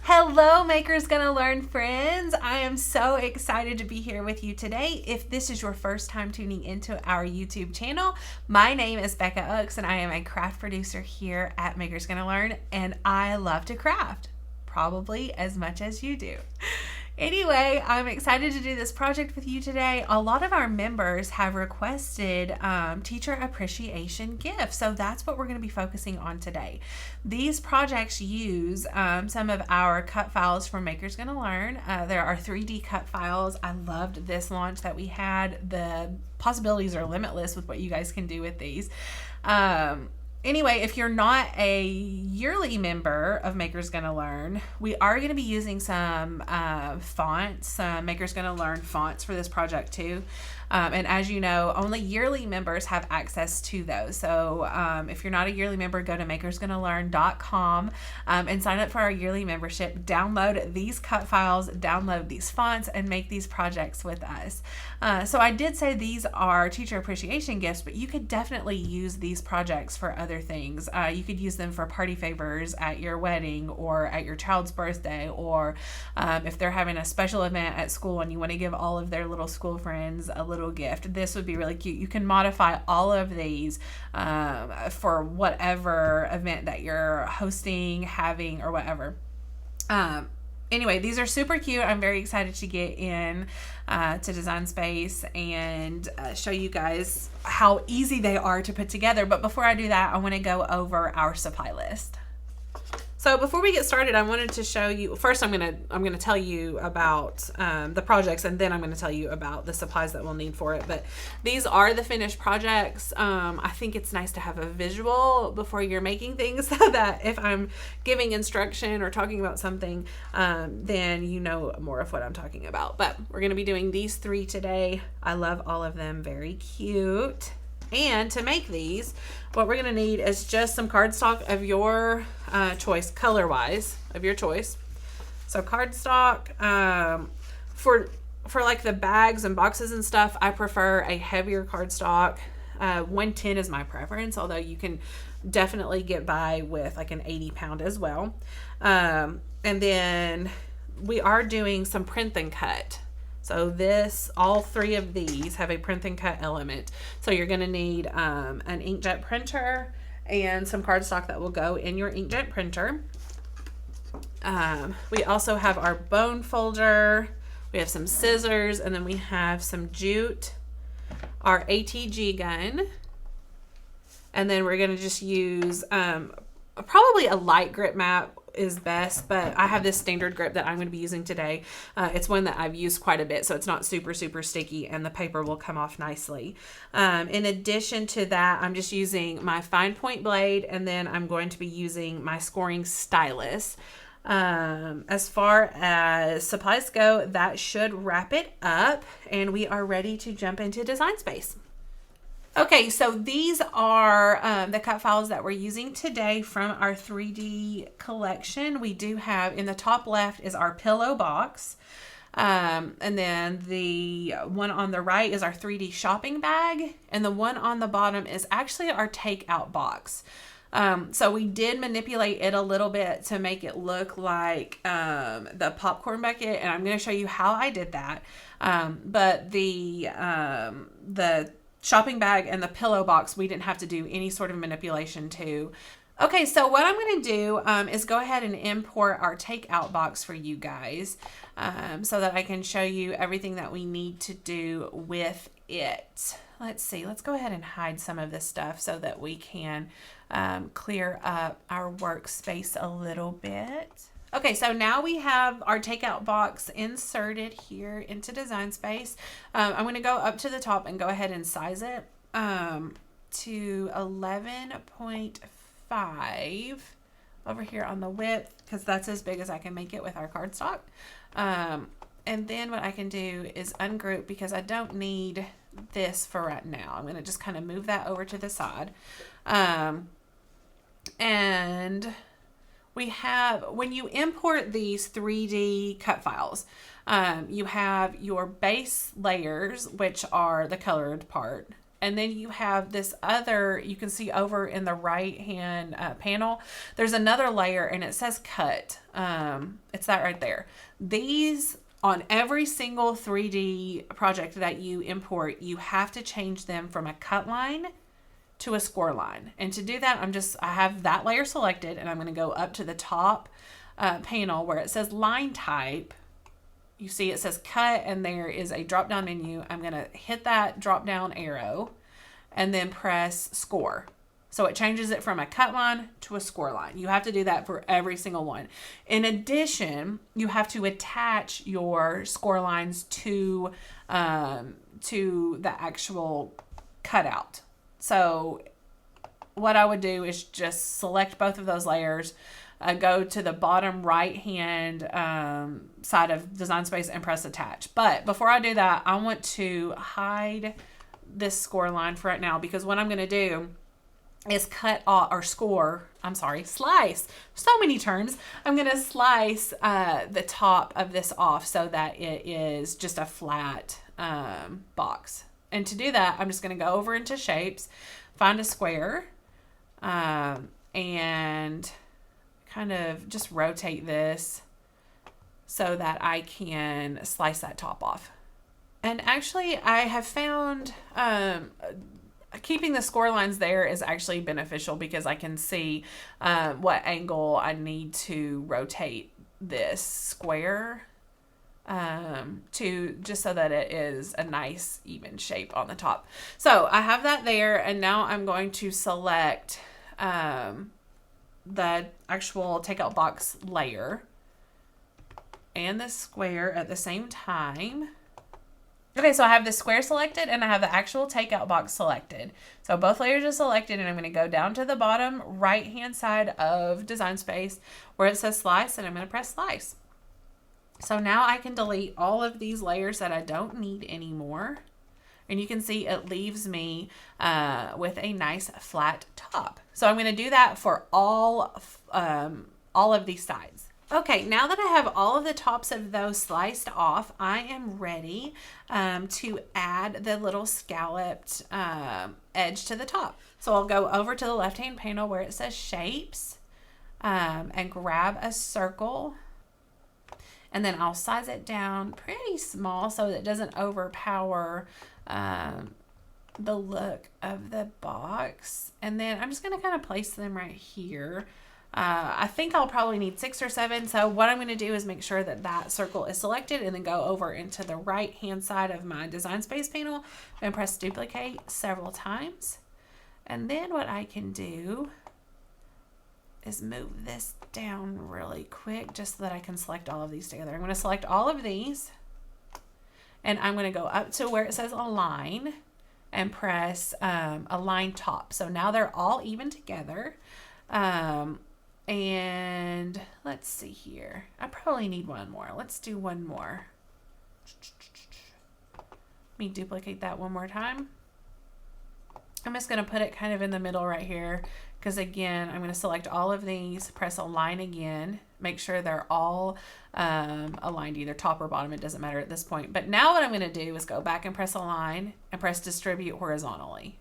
Hello, Makers Gonna Learn friends. I am so excited to be here with you today. If this is your first time tuning into our YouTube channel, my name is Becca Oaks and I am a craft producer here at Makers Gonna Learn, and I love to craft, probably as much as you do. Anyway, I'm excited to do this project with you today. A lot of our members have requested teacher appreciation gifts, so that's what we're going to be focusing on today. These projects use some of our cut files from Makers Gonna Learn. There are 3D cut files. I loved this launch that we had. The possibilities are limitless with what you guys can do with these. Anyway, if you're not a yearly member of Makers Gonna Learn, we are going to be using some fonts, some Makers Gonna Learn fonts for this project too. And as you know, only yearly members have access to those. So if you're not a yearly member, go to makersgonnalearn.com and sign up for our yearly membership. Download these cut files, download these fonts, and make these projects with us. So I did say these are teacher appreciation gifts, but you could definitely use these projects for other things. You could use them for party favors at your wedding or at your child's birthday, or if they're having a special event at school and you want to give all of their little school friends a little gift. This would be really cute. You can modify all of these for whatever event that you're hosting, having, or whatever. Anyway, these are super cute. I'm very excited to get in to Design Space and show you guys how easy they are to put together. But before I do that, I want to go over our supply list. So before we get started, I wanted to show you, first I'm gonna tell you about the projects, and then I'm gonna tell you about the supplies that we'll need for it. But these are the finished projects. I think it's nice to have a visual before you're making things so that if I'm giving instruction or talking about something, then you know more of what I'm talking about. But we're gonna be doing these 3 today. I love all of them, very cute. And to make these, what we're going to need is just some cardstock of your choice, color-wise, of your choice. So cardstock, for like the bags and boxes and stuff, I prefer a heavier cardstock. 110 is my preference, although you can definitely get by with like an 80-pound as well. And then we are doing some print and cut. So all 3 of these have a print and cut element. So you're going to need an inkjet printer and some cardstock that will go in your inkjet printer. We also have our bone folder. We have some scissors, and then we have some jute, our ATG gun, and then we're going to just use probably a light grip mat is best, but I have this standard grip that I'm going to be using today. It's one that I've used quite a bit, so it's not super sticky, and the paper will come off nicely. In addition to that, I'm just using my fine point blade, and then I'm going to be using my scoring stylus. As far as supplies go, that should wrap it up, and we are ready to jump into Design Space. Okay, so these are the cut files that we're using today from our 3D collection. We do have, in the top left is our pillow box. And then the one on the right is our 3D shopping bag. And the one on the bottom is actually our takeout box. So we did manipulate it a little bit to make it look like the popcorn bucket. And I'm going to show you how I did that. But the shopping bag and the pillow box, we didn't have to do any sort of manipulation to. Okay, so what I'm going to do is go ahead and import our takeout box for you guys so that I can show you everything that we need to do with it. Let's see, let's go ahead and hide some of this stuff so that we can clear up our workspace a little bit. Okay, so now we have our takeout box inserted here into Design Space. I'm going to go up to the top and go ahead and size it to 11.5 over here on the width, because that's as big as I can make it with our cardstock. And then what I can do is ungroup, because I don't need this for right now. I'm going to just kind of move that over to the side. And we have, when you import these 3D cut files, you have your base layers, which are the colored part. And then you have this other, you can see over in the right hand panel, there's another layer and it says cut. It's that right there. These, on every single 3D project that you import, you have to change them from a cut line to a score line. And to do that, I have that layer selected, and I'm going to go up to the top panel where it says line type. You see it says cut, and there is a drop down menu. I'm going to hit that drop down arrow and then press score. So it changes it from a cut line to a score line. You have to do that for every single one. In addition, you have to attach your score lines to the actual cutout. So what I would do is just select both of those layers, go to the bottom right hand side of Design Space and press attach. But before I do that, I want to hide this score line for right now, because what I'm going to do is slice. So many terms. I'm going to slice the top of this off so that it is just a flat box. And to do that, I'm just going to go over into shapes, find a square, and kind of just rotate this so that I can slice that top off. And actually, I have found keeping the score lines there is actually beneficial, because I can see what angle I need to rotate this square to, just so that it is a nice even shape on the top. So I have that there, and now I'm going to select the actual takeout box layer and the square at the same time. Okay, so I have the square selected and I have the actual takeout box selected. So both layers are selected, and I'm going to go down to the bottom right hand side of Design Space where it says slice, and I'm going to press slice. So now I can delete all of these layers that I don't need anymore. And you can see it leaves me with a nice flat top. So I'm going to do that for all of these sides. Okay, now that I have all of the tops of those sliced off, I am ready to add the little scalloped edge to the top. So I'll go over to the left-hand panel where it says shapes and grab a circle. And then I'll size it down pretty small so that it doesn't overpower the look of the box. And then I'm just going to kind of place them right here. I think I'll probably need 6 or 7. So what I'm going to do is make sure that that circle is selected, and then go over into the right hand side of my Design Space panel and press duplicate several times. And then what I can do is move this down really quick just so that I can select all of these together. I'm going to select all of these, and I'm going to go up to where it says align and press align top. So now they're all even together. And let's see here. I probably need one more. Let's do one more. Let me duplicate that one more time. I'm just going to put it kind of in the middle right here, because again, I'm going to select all of these, press align again, make sure they're all aligned, either top or bottom. It doesn't matter at this point. But now what I'm going to do is go back and press align and press distribute horizontally.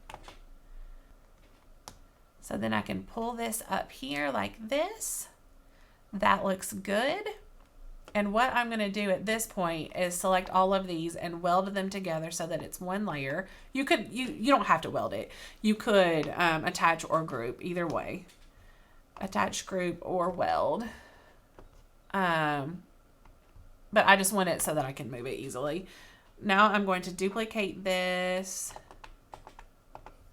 So then I can pull this up here like this. That looks good. And what I'm going to do at this point is select all of these and weld them together so that it's one layer. You don't have to weld it. You could attach or group, either way. Attach, group, or weld. But I just want it so that I can move it easily. Now I'm going to duplicate this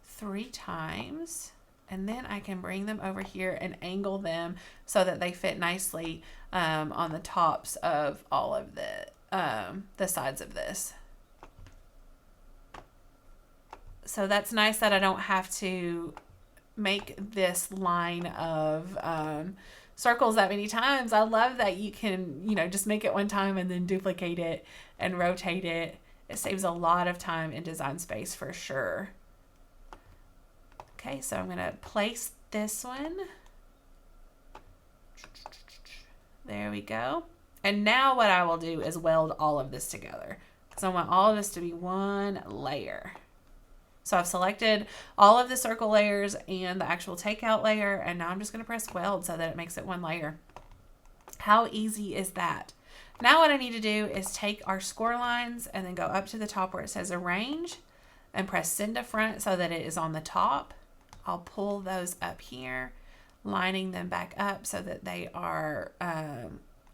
3 times. And then I can bring them over here and angle them so that they fit nicely on the tops of all of the sides of this. So that's nice that I don't have to make this line of circles that many times. I love that you can, just make it one time and then duplicate it and rotate it. It saves a lot of time in Design Space for sure. Okay, so I'm going to place this one. There we go. And now what I will do is weld all of this together, because I want all of this to be one layer. So I've selected all of the circle layers and the actual takeout layer, and now I'm just going to press weld so that it makes it one layer. How easy is that? Now what I need to do is take our score lines and then go up to the top where it says arrange and press send to front so that it is on the top. I'll pull those up here, lining them back up so that they are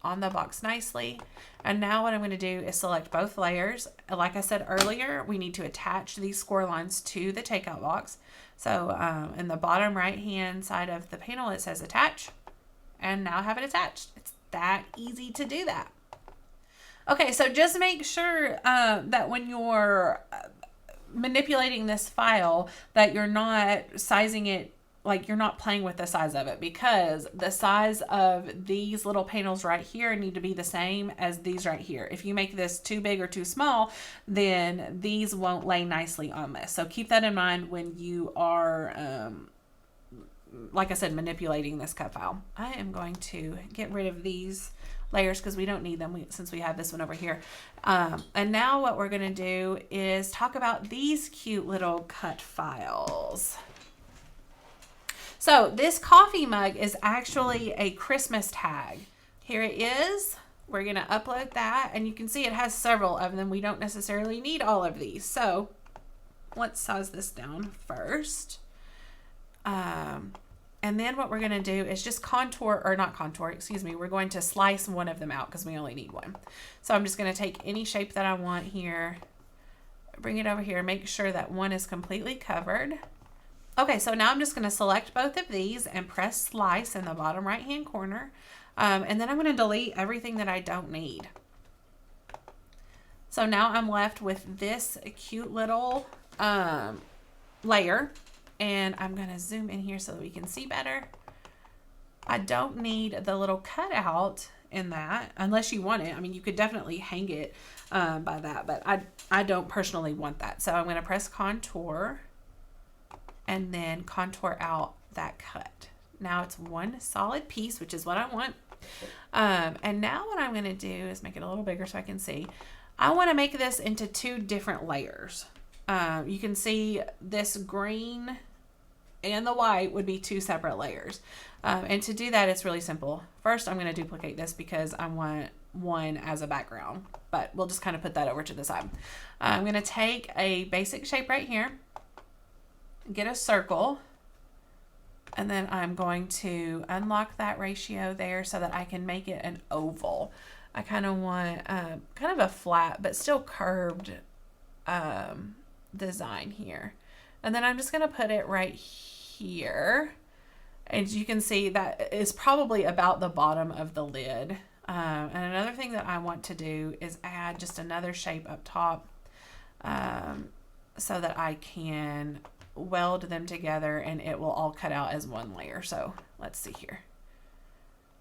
on the box nicely. And now what I'm going to do is select both layers. Like I said earlier, we need to attach these score lines to the takeout box. So in the bottom right hand side of the panel it says attach, and now I have it attached. It's that easy to do that. Okay, so just make sure that when you're manipulating this file that you're not sizing it, like you're not playing with the size of it, because the size of these little panels right here need to be the same as these right here. If you make this too big or too small, then these won't lay nicely on this. So keep that in mind when you are, like I said, manipulating this cut file. I am going to get rid of these layers because we don't need them since we have this one over here. And now what we're going to do is talk about these cute little cut files. So this coffee mug is actually a Christmas tag. Here it is. We're going to upload that, and you can see it has several of them. We don't necessarily need all of these. So let's size this down first. And then what we're going to do is just contour, or not contour, excuse me. We're going to slice one of them out because we only need one. So I'm just going to take any shape that I want here, bring it over here, make sure that one is completely covered. Okay, so now I'm just going to select both of these and press slice in the bottom right hand corner. And then I'm going to delete everything that I don't need. So now I'm left with this cute little layer. And I'm going to zoom in here so that we can see better. I don't need the little cutout in that unless you want it. I mean, you could definitely hang it by that, but I don't personally want that. So I'm going to press contour and then contour out that cut. Now it's one solid piece, which is what I want. And now what I'm going to do is make it a little bigger so I can see. I want to make this into two different layers. You can see this green and the white would be two separate layers. And to do that, it's really simple. First, I'm going to duplicate this because I want one as a background, but we'll just kind of put that over to the side. I'm going to take a basic shape right here, get a circle, and then I'm going to unlock that ratio there so that I can make it an oval. I kind of want kind of a flat but still curved design here. And then I'm just going to put it right here. And you can see that is probably about the bottom of the lid. And another thing that I want to do is add just another shape up top so that I can weld them together and it will all cut out as one layer. So let's see here.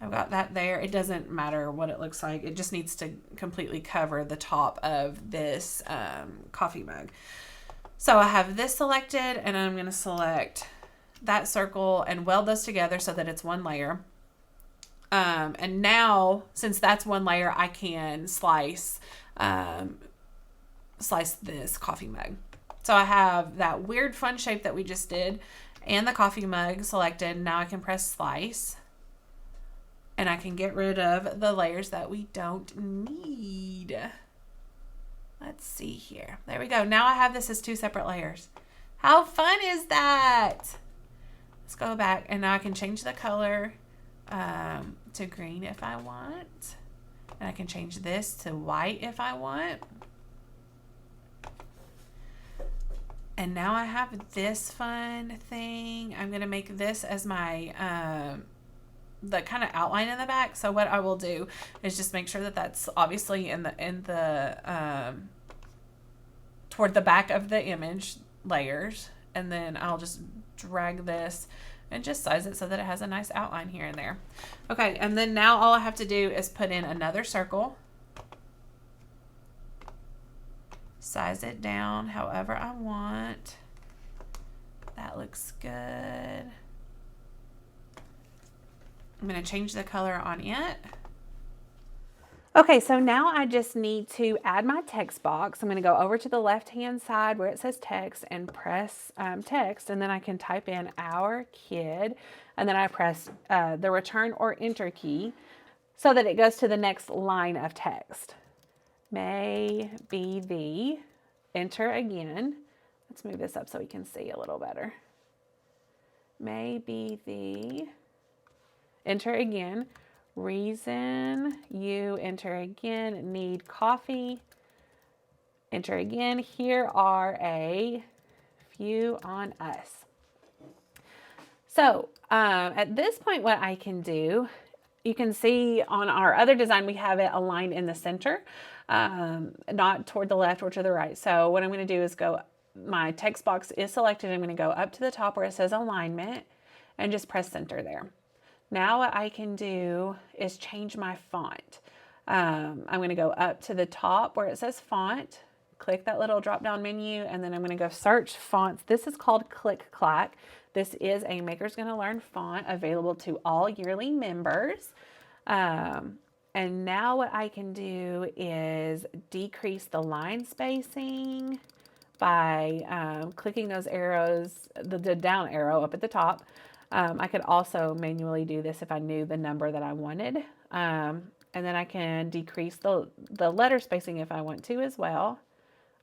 I've got that there. It doesn't matter what it looks like. It just needs to completely cover the top of this coffee mug. So I have this selected, and I'm going to select that circle and weld those together so that it's one layer. And now, since that's one layer, I can slice this coffee mug. So I have that weird fun shape that we just did and the coffee mug selected. Now I can press slice, and I can get rid of the layers that we don't need. Let's see here. There we go. Now I have this as two separate layers. How fun is that? Let's go back, and now I can change the color to green if I want. And I can change this to white if I want. And now I have this fun thing. I'm going to make this as my the kind of outline in the back. So what I will do is just make sure that that's obviously in the toward the back of the image layers, and then I'll just drag this and just size it so that it has a nice outline here and there. Okay, and then now all I have to do is put in another circle, size it down however I want. That looks good. I'm going to change the color on it. Okay, so now I just need to add my text box. I'm going to go over to the left-hand side where it says text and press text, and then I can type in our kid, and then I press the return or enter key so that it goes to the next line of text. May be the, enter again. Let's move this up so we can see a little better. May be the, enter again. Reason you, enter again, need coffee, enter again. Here are a few on us. So at this point, what I can do, you can see on our other design, we have it aligned in the center, not toward the left or to the right. So what I'm going to do is go, my text box is selected. I'm going to go up to the top where it says alignment and just press center there. Now what I can do is change my font. I'm going to go up to the top where it says font, click that little drop down menu, and then I'm going to go search fonts. This is called Click Clack. This is a Maker's Gonna Learn font available to all yearly members. And now what I can do is decrease the line spacing by clicking those arrows, the down arrow up at the top. I could also manually do this if I knew the number that I wanted. And then I can decrease the letter spacing if I want to as well.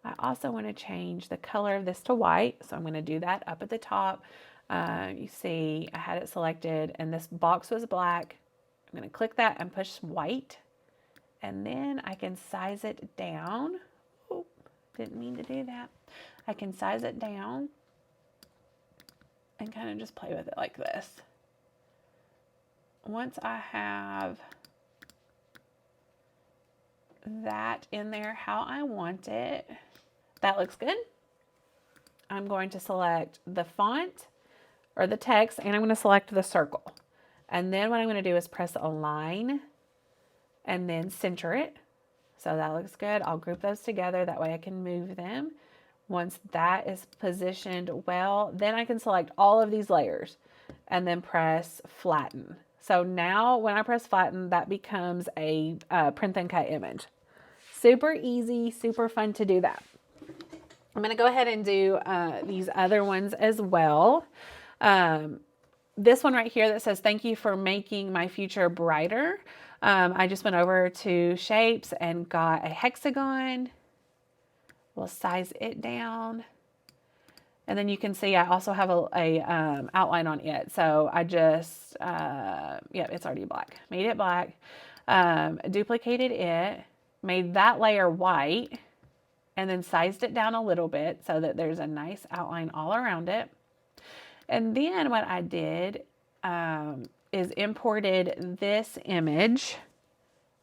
I also want to change the color of this to white, so I'm going to do that up at the top. You see I had it selected and this box was black. I'm going to click that and push white, and then I can size it down. Oh, didn't mean to do that. I can size it down and kind of just play with it like this. Once I have that in there how I want it, that looks good. I'm going to select the font or the text, and I'm going to select the circle. And then what I'm going to do is press align and then center it. So that looks good. I'll group those together. That way I can move them. Once that is positioned well, then I can select all of these layers and then press flatten. So now when I press flatten, that becomes a print and cut image. Super easy, super fun to do that. I'm going to go ahead and do these other ones as well. This one right here that says, thank you for making my future brighter. I just went over to shapes and got a hexagon. We'll size it down. And then you can see I also have a outline on it. So I just, yeah, it's already black. Made it black, duplicated it, made that layer white, and then sized it down a little bit so that there's a nice outline all around it. And then what I did is imported this image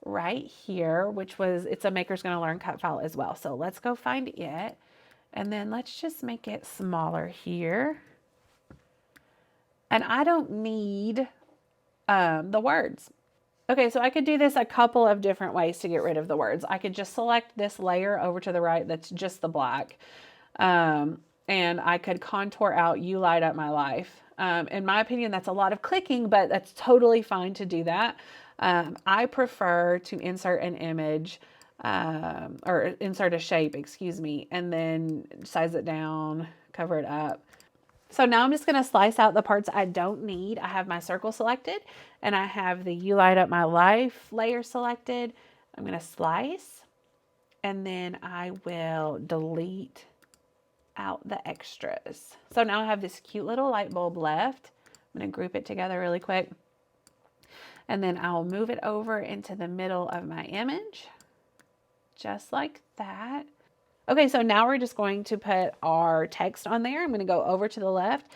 right here, which was, it's a Maker's Gonna Learn cut file as well. So let's go find it. And then let's just make it smaller here. And I don't need the words. Okay, so I could do this a couple of different ways to get rid of the words. I could just select this layer over to the right that's just the black. And I could contour out "You Light Up My Life." In my opinion, that's a lot of clicking, but that's totally fine to do that. I prefer to insert an image or insert a shape, excuse me, and then size it down, cover it up. So now I'm just going to slice out the parts I don't need. I have my circle selected and I have the "You Light Up My Life" layer selected. I'm going to slice and then I will delete out the extras. So now I have this cute little light bulb left. I'm going to group it together really quick. And then I'll move it over into the middle of my image, just like that. Okay, so now we're just going to put our text on there. I'm going to go over to the left,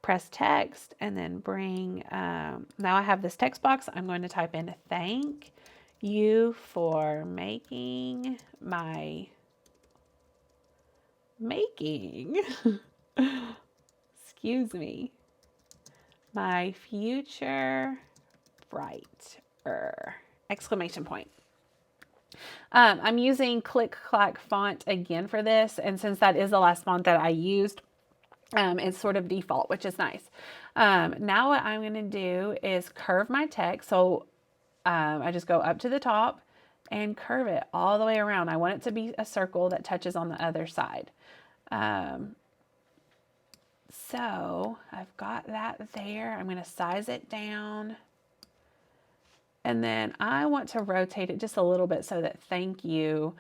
press text, and then bring, now I have this text box. I'm going to type in "Thank you for making my excuse me, my future brighter!" Exclamation point. I'm using Click Clack font again for this, and since that is the last font that I used, it's sort of default, which is nice. Now what I'm going to do is curve my text. So I just go up to the top and curve it all the way around. I want it to be a circle that touches on the other side. So I've got that there. I'm going to size it down. And then I want to rotate it just a little bit so that thank you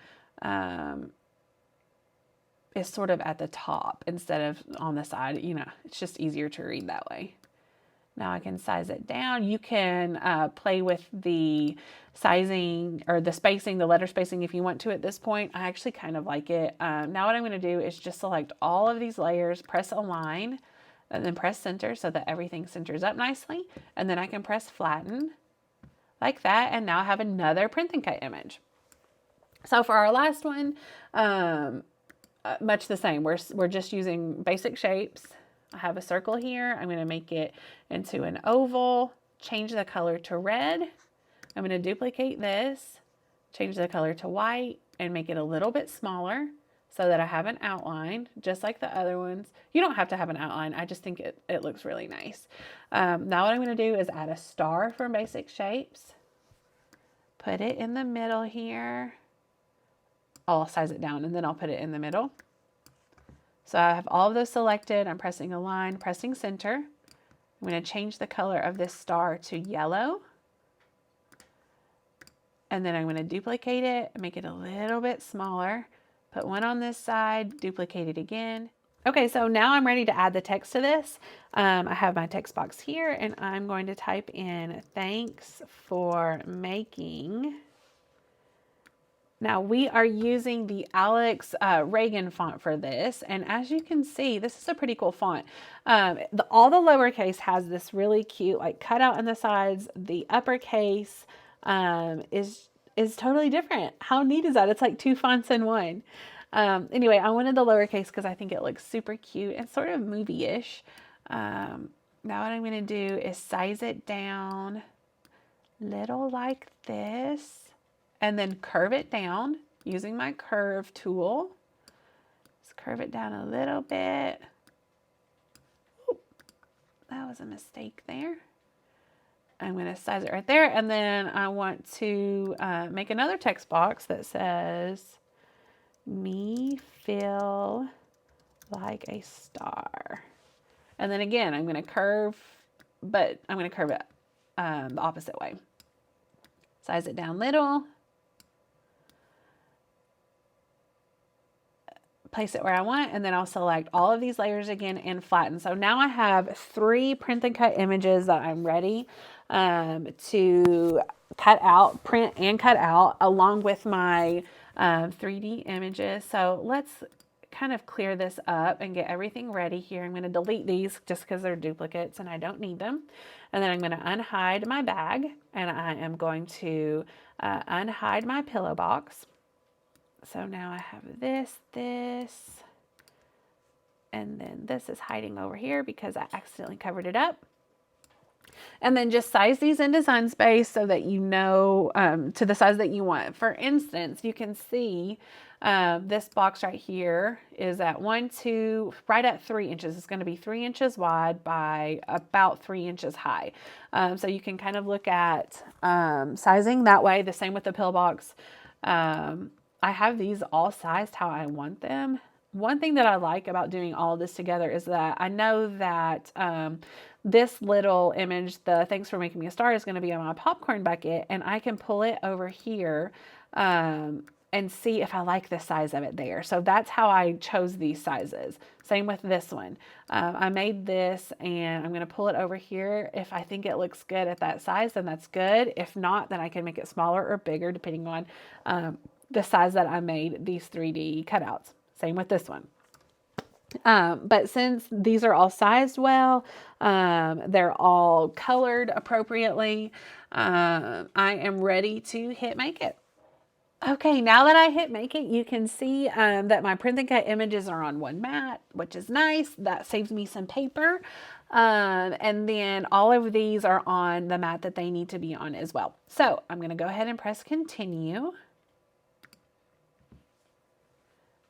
is sort of at the top instead of on the side. You know, it's just easier to read that way. Now I can size it down. You can play with the sizing or the spacing, the letter spacing if you want to at this point. I actually kind of like it. Now what I'm going to do is just select all of these layers, press align, and then press center so that everything centers up nicely. And then I can press flatten like that. And now I have another print and cut image. So for our last one, much the same. We're just using basic shapes. I have a circle here. I'm going to make it into an oval, change the color to red. I'm going to duplicate this, change the color to white, and make it a little bit smaller so that I have an outline, just like the other ones. You don't have to have an outline. I just think it looks really nice. Now what I'm going to do is add a star from basic shapes. Put it in the middle here. I'll size it down and then I'll put it in the middle. So I have all of those selected. I'm pressing align, pressing center. I'm going to change the color of this star to yellow. And then I'm going to duplicate it, make it a little bit smaller. Put one on this side, duplicate it again. Okay, so now I'm ready to add the text to this. I have my text box here and I'm going to type in thanks for making. Now we are using the Alex Reagan font for this. And as you can see, this is a pretty cool font. All the lowercase has this really cute like cutout on the sides. The uppercase is totally different. How neat is that? It's like two fonts in one. Anyway, I wanted the lowercase because I think it looks super cute and sort of movie-ish. Now what I'm going to do is size it down little like this. And then curve it down using my curve tool. Just curve it down a little bit. Ooh, that was a mistake there. I'm going to size it right there. And then I want to make another text box that says, me feel like a star. And then again, I'm going to curve, but I'm going to curve it the opposite way. Size it down little. Place it where I want, and then I'll select all of these layers again and flatten. So now I have 3 print and cut images that I'm ready to cut out, print and cut out along with my 3D images. So let's kind of clear this up and get everything ready here. I'm going to delete these just because they're duplicates and I don't need them. And then I'm going to unhide my bag and I am going to unhide my pillow box. So now I have this, and then this is hiding over here because I accidentally covered it up. And then just size these in Design Space so that you know to the size that you want. For instance, you can see this box right here is at right at 3 inches. It's going to be 3 inches wide by about 3 inches high. So you can kind of look at sizing that way. The same with the Pillbox. I have these all sized how I want them. One thing that I like about doing all of this together is that I know that this little image, the thanks for making me a star, is going to be on my popcorn bucket, and I can pull it over here and see if I like the size of it there. So that's how I chose these sizes. Same with this one. I made this and I'm going to pull it over here. If I think it looks good at that size, then that's good. If not, then I can make it smaller or bigger depending on the size that I made these 3D cutouts. Same with this one. But since these are all sized well, they're all colored appropriately, I am ready to hit make it. Okay, now that I hit make it, you can see that my print and cut images are on one mat, which is nice. That saves me some paper. And then all of these are on the mat that they need to be on as well. So I'm going to go ahead and press continue.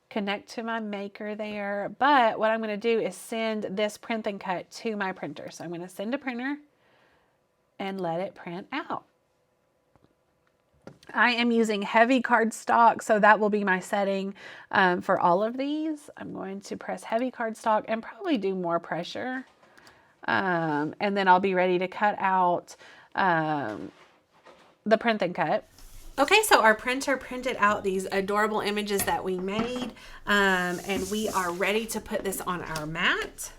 Connect to my maker there. But what I'm going to do is send this print and cut to my printer. So I'm going to send to printer and let it print out. I am using heavy cardstock, so that will be my setting for all of these. I'm going to press heavy cardstock and probably do more pressure. And then I'll be ready to cut out the print and cut. Okay, so our printer printed out these adorable images that we made, and we are ready to put this on our mat.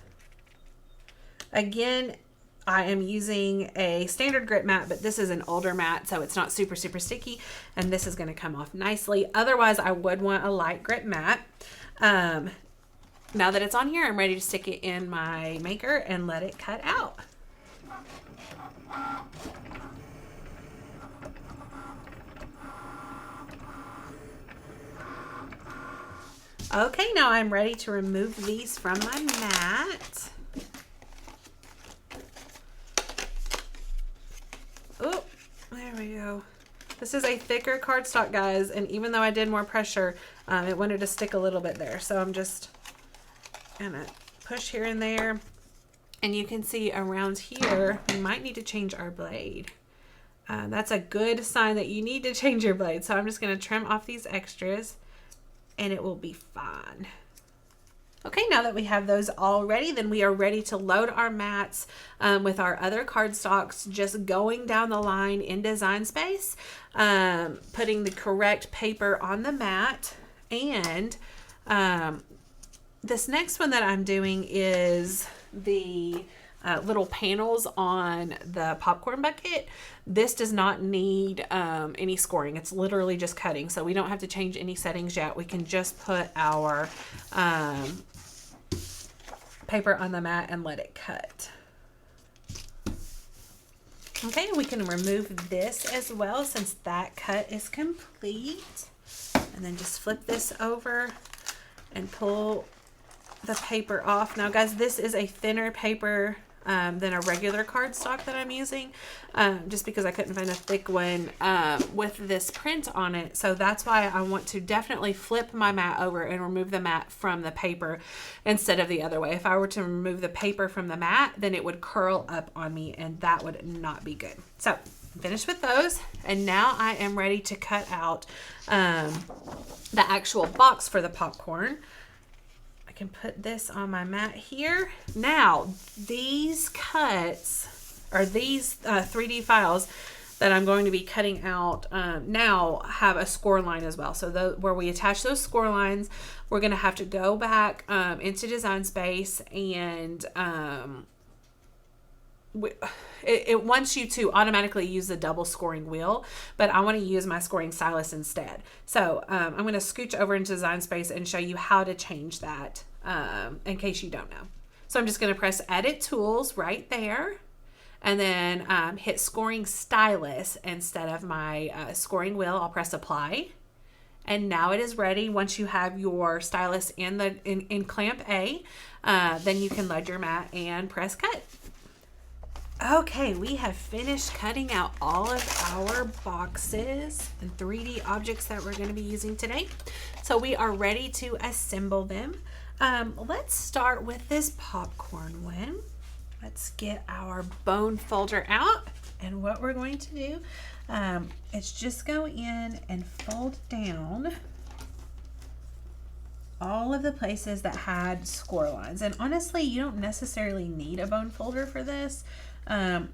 Again, I am using a standard grit mat, but this is an older mat, so it's not super, super sticky, and this is going to come off nicely. Otherwise, I would want a light grit mat. Now that it's on here, I'm ready to stick it in my maker and let it cut out. Okay, now I'm ready to remove these from my mat. Oh, there we go. This is a thicker cardstock, guys, and even though I did more pressure, it wanted to stick a little bit there. So I'm just gonna push here and there, and you can see around here, we might need to change our blade. That's a good sign that you need to change your blade. So I'm just gonna trim off these extras, and it will be fine. Okay, now that we have those all ready, then we are ready to load our mats with our other cardstocks, just going down the line in Design Space, putting the correct paper on the mat. And this next one that I'm doing is the little panels on the popcorn bucket. This does not need any scoring. It's literally just cutting, so we don't have to change any settings yet. We can just put our paper on the mat and let it cut. Okay, we can remove this as well since that cut is complete. And then just flip this over and pull the paper off. Now guys, this is a thinner paper than a regular cardstock that I'm using, just because I couldn't find a thick one with this print on it. So that's why I want to definitely flip my mat over and remove the mat from the paper instead of the other way. If I were to remove the paper from the mat, then it would curl up on me, and that would not be good. So I'm finished with those, and now I am ready to cut out the actual box for the popcorn. I can put this on my mat here. Now, these cuts, or these 3D files that I'm going to be cutting out now have a score line as well. So where we attach those score lines, we're going to have to go back into Design Space, and it wants you to automatically use the double scoring wheel, but I want to use my scoring stylus instead. So I'm going to scooch over into Design Space and show you how to change that in case you don't know. So I'm just going to press Edit Tools right there, and then hit Scoring Stylus instead of my scoring wheel. I'll press Apply, and now it is ready. Once you have your stylus in clamp A, then you can load your mat and press Cut. Okay, we have finished cutting out all of our boxes and 3D objects that we're going to be using today. So we are ready to assemble them. Let's start with this popcorn one. Let's get our bone folder out. And what we're going to do is just go in and fold down all of the places that had score lines. And honestly, you don't necessarily need a bone folder for this.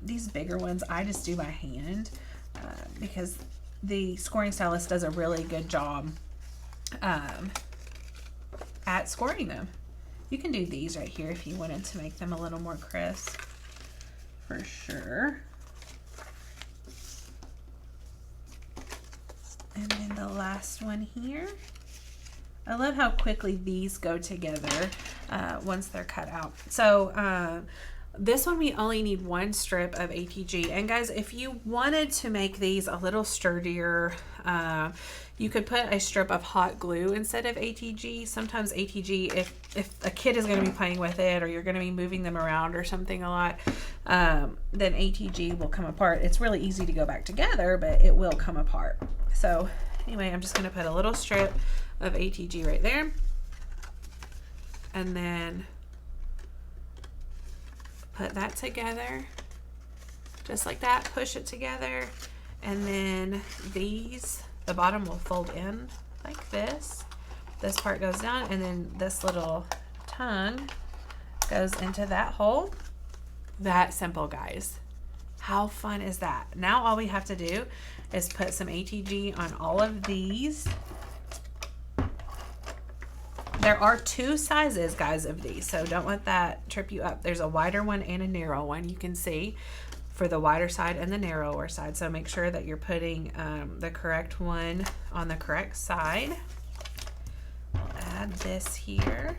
These bigger ones I just do by hand because the scoring stylus does a really good job at scoring them. You can do these right here if you wanted to make them a little more crisp, for sure. And then the last one here. I love how quickly these go together once they're cut out. So this one we only need one strip of ATG. And guys, if you wanted to make these a little sturdier, you could put a strip of hot glue instead of ATG. Sometimes ATG, if a kid is going to be playing with it, or you're going to be moving them around or something a lot, then ATG will come apart. It's really easy to go back together, but it will come apart. So anyway, I'm just going to put a little strip of ATG right there, and then put that together just like that, push it together, And then these, the bottom will fold in like this. This part goes down, and then this little tongue goes into that hole. That simple, guys. How fun is that? Now all we have to do is put some ATG on all of these. There are two sizes, guys, of these, so don't let that trip you up. There's a wider one and a narrow one, you can see, for the wider side and the narrower side. So make sure that you're putting the correct one on the correct side. I'll add this here.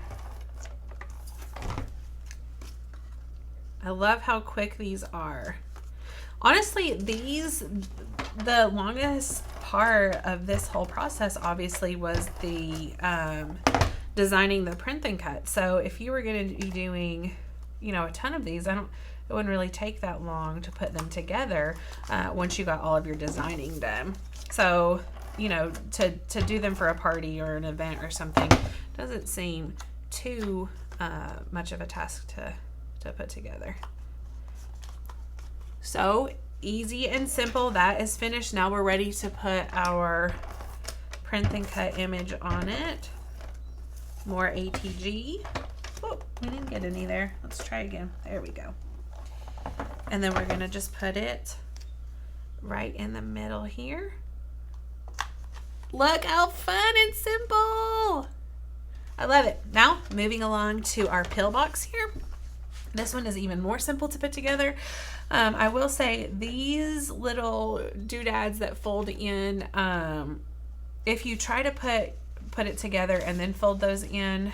I love how quick these are. Honestly, these, the longest part of this whole process obviously was the designing the print and cut. So if you were going to be doing, you know, a ton of these, it wouldn't really take that long to put them together once you got all of your designing done. So, you know, to do them for a party or an event or something doesn't seem too much of a task to put together. So easy and simple. That is finished. Now we're ready to put our print and cut image on it. More ATG. Oh, we didn't get any there. Let's try again. There we go. And then we're gonna just put it right in the middle here. Look how fun and simple. I love it. Now moving along to our Pillbox here. This one is even more simple to put together. I will say these little doodads that fold in, if you try to put it together and then fold those in,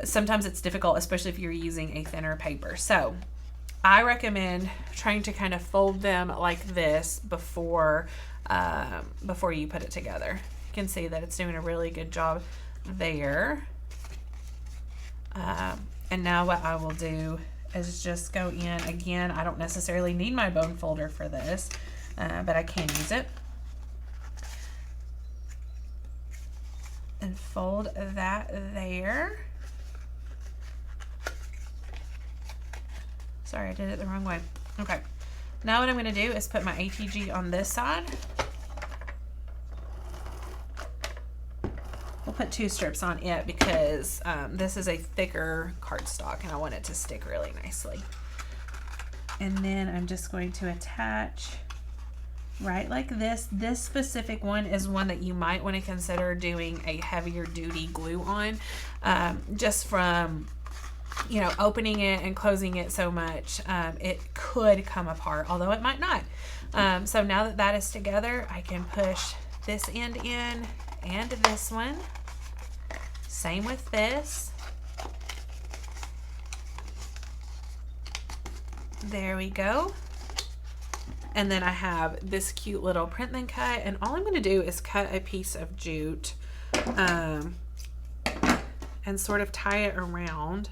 sometimes it's difficult, especially if you're using a thinner paper. So I recommend trying to kind of fold them like this before you put it together. You can see that it's doing a really good job there. And now what I will do is just go in again. I don't necessarily need my bone folder for this, but I can use it. And fold that there. Sorry, I did it the wrong way. Okay. Now what I'm going to do is put my ATG on this side. We'll put 2 strips on it because this is a thicker cardstock and I want it to stick really nicely. And then I'm just going to attach right like this. This specific one is one that you might want to consider doing a heavier duty glue on, just from, you know, opening it and closing it so much, it could come apart, although it might not. So now that that is together, I can push this end in and this one. Same with this. There we go. And then I have this cute little print and cut, and all I'm going to do is cut a piece of jute and sort of tie it around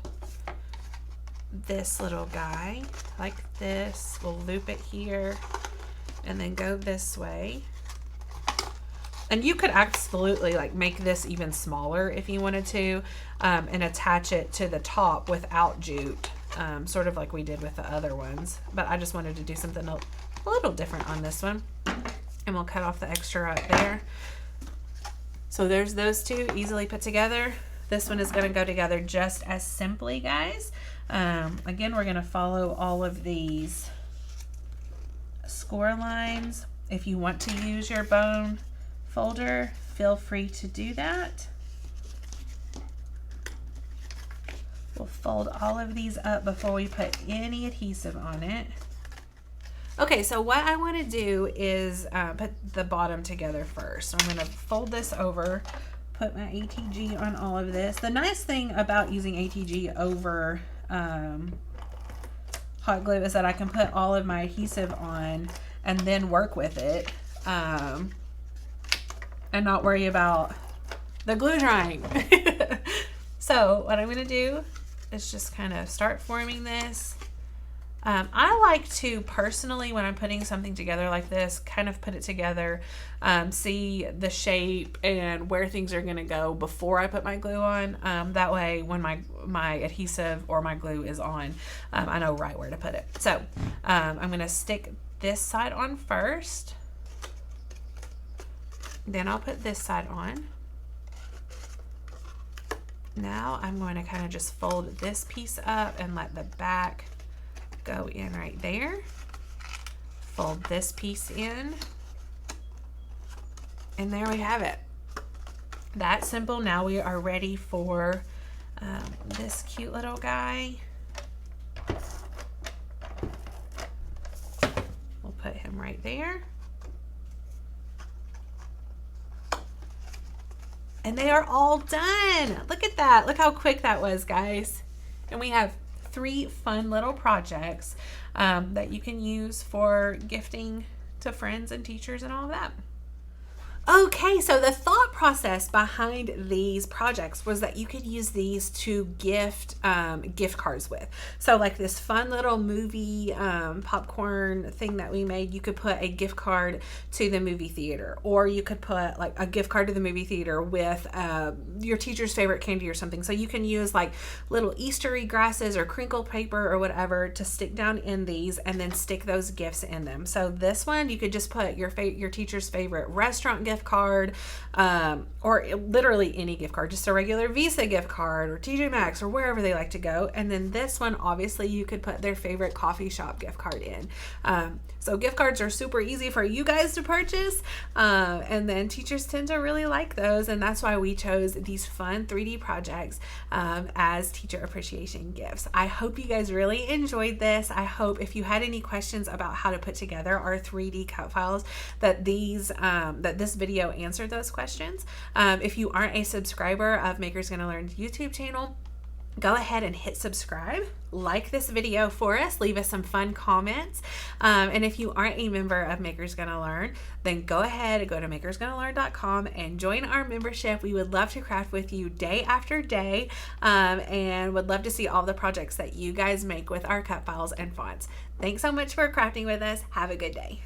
this little guy like this. We'll loop it here and then go this way. And you could absolutely like make this even smaller if you wanted to, and attach it to the top without jute, sort of like we did with the other ones. But I just wanted to do something a little different on this one. And we'll cut off the extra right there. So there's those two easily put together. This one is going to go together just as simply, guys. Again, we're going to follow all of these score lines. If you want to use your bone folder, feel free to do that. We'll fold all of these up before we put any adhesive on it. Okay, so what I want to do is put the bottom together first. So I'm going to fold this over, put my ATG on all of this. The nice thing about using ATG over hot glue is that I can put all of my adhesive on and then work with it, and not worry about the glue drying. So what I'm going to do is just kind of start forming this. I like to personally, when I'm putting something together like this, kind of put it together, see the shape and where things are going to go before I put my glue on. That way when my adhesive or my glue is on, I know right where to put it. So I'm going to stick this side on first. Then I'll put this side on. Now I'm going to kind of just fold this piece up and let the back go in right there. Fold this piece in. And there we have it. That simple. Now we are ready for this cute little guy. We'll put him right there. And they are all done. Look at that. Look how quick that was, guys. And we have 3 fun little projects that you can use for gifting to friends and teachers and all of that. Okay, so the thought process behind these projects was that you could use these to gift gift cards with. So like this fun little movie popcorn thing that we made, you could put a gift card to the movie theater, or you could put like a gift card to the movie theater with your teacher's favorite candy or something. So you can use like little Easter egg grasses or crinkle paper or whatever to stick down in these and then stick those gifts in them. So this one, you could just put your teacher's favorite restaurant gift card, or literally any gift card, just a regular Visa gift card or TJ Maxx or wherever they like to go. And then this one, obviously you could put their favorite coffee shop gift card in. So gift cards are super easy for you guys to purchase, and then teachers tend to really like those, and that's why we chose these fun 3D projects as teacher appreciation gifts. I hope you guys really enjoyed this. I hope if you had any questions about how to put together our 3D cut files, that this video answered those questions. If you aren't a subscriber of Makers Gonna Learn's YouTube channel, go ahead and hit subscribe, like this video for us, leave us some fun comments. And if you aren't a member of Makers Gonna Learn, then go ahead and go to makersgonnalearn.com and join our membership. We would love to craft with you day after day, and would love to see all the projects that you guys make with our cut files and fonts. Thanks so much for crafting with us. Have a good day.